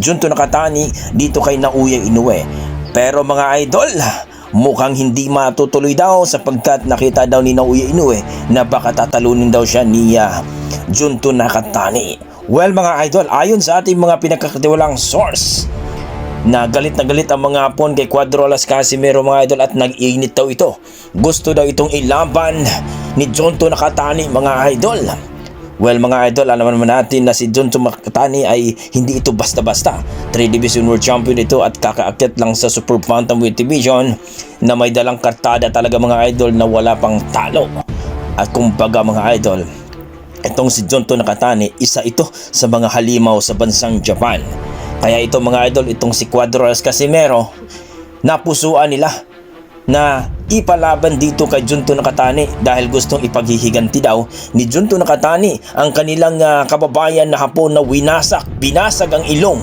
Junto Nakatani dito kay Naoya Inoue. Pero mga idol, mukhang hindi matutuloy daw sapagkat nakita daw ni Naoya Inoue na baka tatalunin daw siya ni Junto Nakatani. Well mga idol, ayon sa ating mga pinagkakatiwalang source, na galit ang mga Hapon kay Cuadro-Las Casimero mga idol at nag-iinit daw ito. Gusto daw itong ilaban ni Junto Nakatani mga idol. Well mga idol, alam naman natin na si Junto Nakatani ay hindi ito basta-basta. 3 Division World Champion ito at kakaakyat lang sa Super Bantamweight Division na may dalang kartada talaga mga idol na wala pang talo. At kumbaga mga idol, itong si Junto Nakatani, isa ito sa mga halimaw sa bansang Japan. Kaya ito mga idol, itong si Cuadro-Las Casimero, napusuan nila na ipalaban dito kay Junto Nakatani dahil gustong ipaghihiganti daw ni Junto Nakatani ang kanilang kababayan na Hapon na binasag ang ilong